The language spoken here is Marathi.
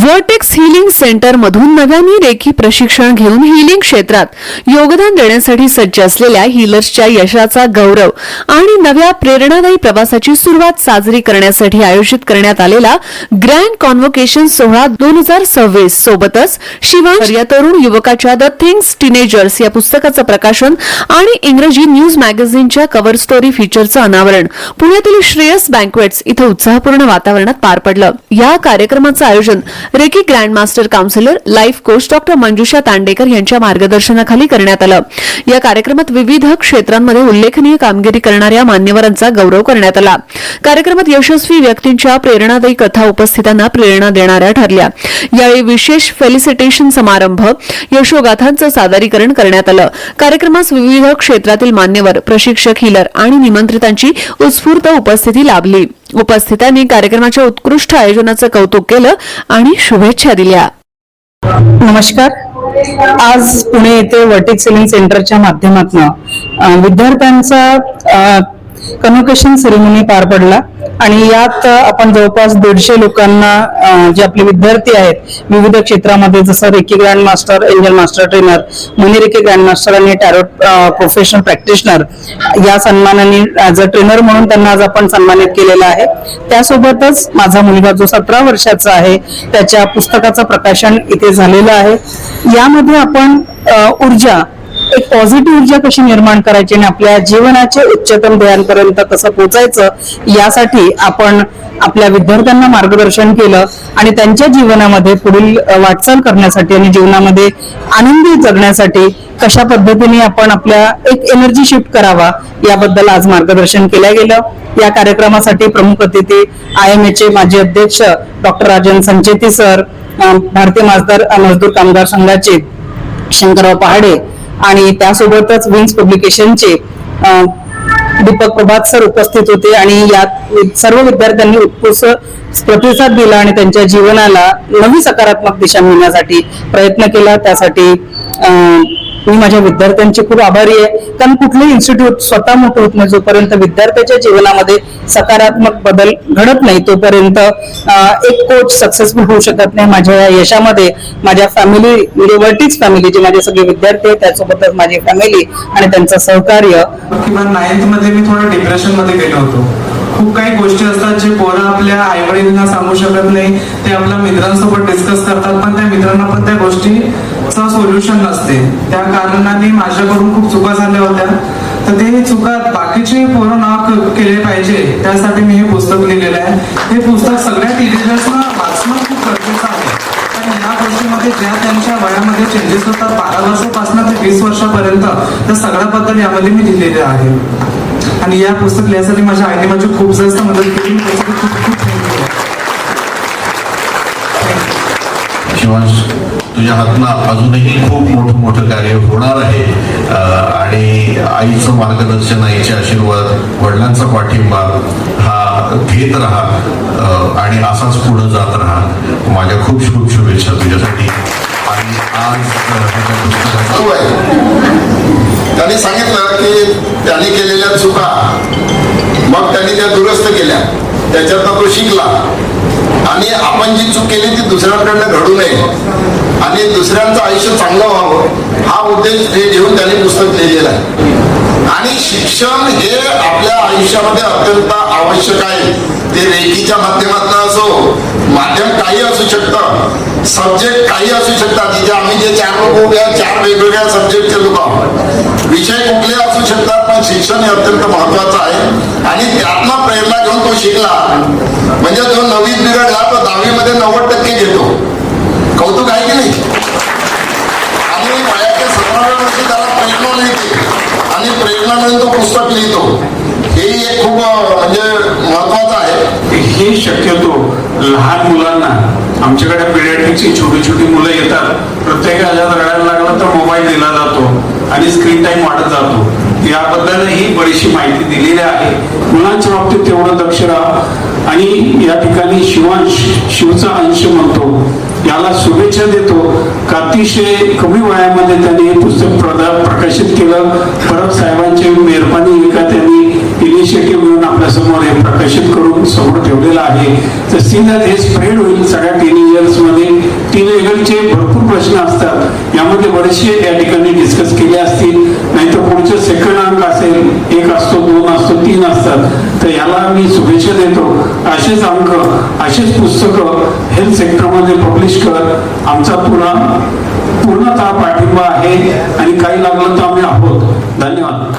वर्टेक्स हीलिंग सेंटर मधून नव्याने रेकी प्रशिक्षण घेऊन हीलिंग क्षेत्रात योगदान देण्यासाठी सज्ज असलेल्या हीलर्सच्या यशाचा गौरव आणि नव्या प्रेरणादायी प्रवासाची सुरुवात साजरी करण्यासाठी आयोजित करण्यात आलेला ग्रँड कॉन्व्होकेशन सोहळा 2026 सोबतच शिवांश या तरुण युवकाच्या द थिंग्स टीनेजर्स या पुस्तकाचं प्रकाशन आणि इंग्रजी न्यूज मॅगझिनच्या कव्हर स्टोरी फीचरचं अनावरण पुण्यातील श्रेयस बँक्वेट्स इथं उत्साहपूर्ण वातावरणात पार पडलं. या कार्यक्रमाचं आयोजन reiki grand master counsellor life coach doctor Manjusha Tandekar यांच्या मार्गदर्शनाखाली करण्यात आलं. या कार्यक्रमात विविध क्षेत्रांमध्ये उल्लेखनीय कामगिरी करणाऱ्या मान्यवरांचा गौरव करण्यात आला. कार्यक्रमात यशस्वी व्यक्तींच्या प्रेरणादायी कथा उपस्थितांना प्रेरणा देणाऱ्या ठरल्या. यावेळी विशेष फेलिसिटेशन समारंभ यशोगाथांचं सादरीकरण करण्यात आलं. कार्यक्रमास विविध क्षेत्रातील मान्यवर, प्रशिक्षक, हीलर आणि निमंत्रितांची उत्स्फूर्त उपस्थिती लाभली. उपस्थितांनी कार्यक्रमाच्या उत्कृष्ट आयोजनाचं कौतुक केलं आणि शुभेच्छा दिल्या. नमस्कार. आज पुणे येथे वर्टेक्स हीलिंग सेंटरच्या माध्यमातून विद्यार्थ्यांचा कन्व्होकेशन सेरेमनी पार पडला आणि यात आपण जवळपास 150 लोकांना जे आपले विद्यार्थी आहेत विविध क्षेत्रामध्ये जसं reiki grand master, angel master trainer, money reiki grand master आणि टॅरो प्रोफेशनल प्रॅक्टिशनर या सन्मानाने ॲज अ ट्रेनर म्हणून त्यांना आज आपण सन्मानित केलेला आहे. त्यासोबतच माझा मुलगा जो 17 वर्षाचा आहे त्याच्या पुस्तकाचं प्रकाशन इथे झालेलं आहे. यामध्ये आपण ऊर्जा, एक पॉझिटिव्ह ऊर्जा कशी निर्माण करायची आणि आपल्या जीवनाचे उच्चतम ध्येयांपर्यंत कसं पोहोचायचं यासाठी आपण आपल्या विद्यार्थ्यांना मार्गदर्शन केलं आणि त्यांच्या जीवनामध्ये पुढील वाटचाल करण्यासाठी आणि जीवनामध्ये आनंदी जगण्यासाठी कशा पद्धतीने आपण आपल्या एक एनर्जी शिफ्ट करावा याबद्दल आज मार्गदर्शन केलं गेलं. या कार्यक्रमासाठी प्रमुख अतिथी IMA माजी अध्यक्ष डॉक्टर राजन संचेती सर, भारतीय मजदूर कामगार संघाचे शंकरराव पहाडे आणि त्यासोबतच विंग्स पब्लिकेशनचे दीपक प्रभात सर उपस्थित होते आणि यात सर्व विद्यार्थ्यांनी उत्कृष्ट प्रतिसाद दिला आणि त्यांच्या जीवनाला नवी सकारात्मक दिशा मिळण्यासाठी प्रयत्न केला. त्यासाठी मी माझ्या विद्यार्थ्यांची खूप आभारी आहे, कारण कुठलंही इन्स्टिट्यूट स्वतः मोठं होत नाही जोपर्यंत विद्यार्थ्याच्या जीवनामध्ये सकारात्मक बदल घडत नाही तोपर्यंत एक कोच सक्सेसफुल होऊ शकत नाही. माझ्या या यशामध्ये माझ्या फॅमिली, वर्टेक्स फॅमिली जे माझे सगळे विद्यार्थी आहेत त्यासोबतच माझी फॅमिली आणि त्यांचं सहकार्य. किंवा 9th मध्ये मी थोडं डिप्रेशन मध्ये गेलो होतो. खूप काही गोष्टी असतात जे पोरं आपल्या आई वडिलांना सांगू शकत नाही, ते आपल्या मित्रांसोबत डिस्कस करतात पण त्या मित्रांना पण त्या गोष्टीचं सोल्युशन नसते. त्या कारणाने माझ्याकडून खूप चुका झाल्या होत्या. तर ते चुका बाकीचे पोरं ना केले पाहिजे त्यासाठी मी हे पुस्तक लिहिलेलं आहे. हे पुस्तक सगळ्या टीनेजर्सना वाचणं खूप गरजेचं आहे, कारण या गोष्टीमध्ये ज्या त्यांच्या वयामध्ये चेंजेस होतात 12 वर्षापासून ते 20 वर्षापर्यंत त्या सगळ्याबद्दल यामध्ये मी लिहिलेले आहे. आणि या पुस्तक लिहायसाठी माझ्या आईने माझी खूप जास्त मदत केली. खूप खूप थँक्यू. शिवांश, तुझ्या हातनं अजूनही खूप मोठं कार्य होणार आहे आणि आईचं मार्गदर्शन, आईचे आशीर्वाद, वडिलांचा पाठिंबा हा घेत राहा आणि असाच पुढे जात राहा. माझ्या खूप खूप शुभेच्छा तुझ्यासाठी. आणि आज त्यांनी सांगितलं की त्यांनी केलेल्या चुका मग त्यांनी त्या दुरुस्त केल्या, त्याच्यातनं तो शिकला आणि आपण जी चूक केली ती दुसऱ्यांकडनं घडू नये आणि दुसऱ्यांचं आयुष्य चांगलं व्हावं हा उद्देश घेऊन त्यांनी पुस्तक लिहिलेलं आहे. आणि शिक्षण हे आपल्या आयुष्यामध्ये अत्यंत आवश्यक आहे. ते रेकीच्या माध्यमातून असो, माध्यम काही असू शकतं, सब्जेक्ट काही असू शकतात. तिथे आम्ही जे 4 लोक उभे आहेत, 4 वेगवेगळ्या सब्जेक्टचे लोक आहोत, विषय कुठले असू शकतात, पण शिक्षण हे अत्यंत महत्वाचं आहे. आणि त्यातनं प्रेरणा घेऊन तो शिकला म्हणजे जो 9वीत बिघडला तो 10वी मध्ये 90% घेतो. कौतुक आहे की नाही? आणि वयाच्या 17व्या वर्षी त्याला प्रेरणा मिळते आणि प्रेरणा मिळून तो पुस्तक लिहितो. हे एक खूप म्हणजे महत्वाचं आहे. हे शक्यतो लहान मुलांना, आमच्याकडे पिडियाट्रिकची छोटी मुलं येतात, प्रत्येकाला रडायला लागला तर मोबाईल दिला जातो आणि स्क्रीन टाइम वाढत जातो. याबद्दलही बरीचशी माहिती दिलेली आहे. मुलांच्या बाबतीत तेवढं दक्ष राहा. आणि या ठिकाणी शिवचा अंश म्हणतो, याला शुभेच्छा देतो का अतिशय कमी वयामध्ये त्यांनी हे पुस्तक प्रकाशित केलं. परब साहेबांची मेहरबानी का त्यांनी इनिशिएटिव्ह घेऊन आपल्यासमोर हे प्रकाशित करून समोर ठेवलेलं आहे. तर सी दॅट हे स्प्रेड होईल सगळ्या टीनेजर्समध्ये. टीनेजरचे भरपूर प्रश्न असतात, यामध्ये बरेचसे या ठिकाणी डिस्कस केले असतील. नाहीतर पुढचे सेकंड अंक असेल, 1 असतो, 2 असतो, 3 असतात. तर याला मी शुभेच्छा देतो. असेच अंक, असेच पुस्तकं हेल्थ सेक्टरमध्ये पब्लिश कर. आमचा पूर्णतः पाठिंबा आहे आणि काही लागलं तर आम्ही आहोत. धन्यवाद.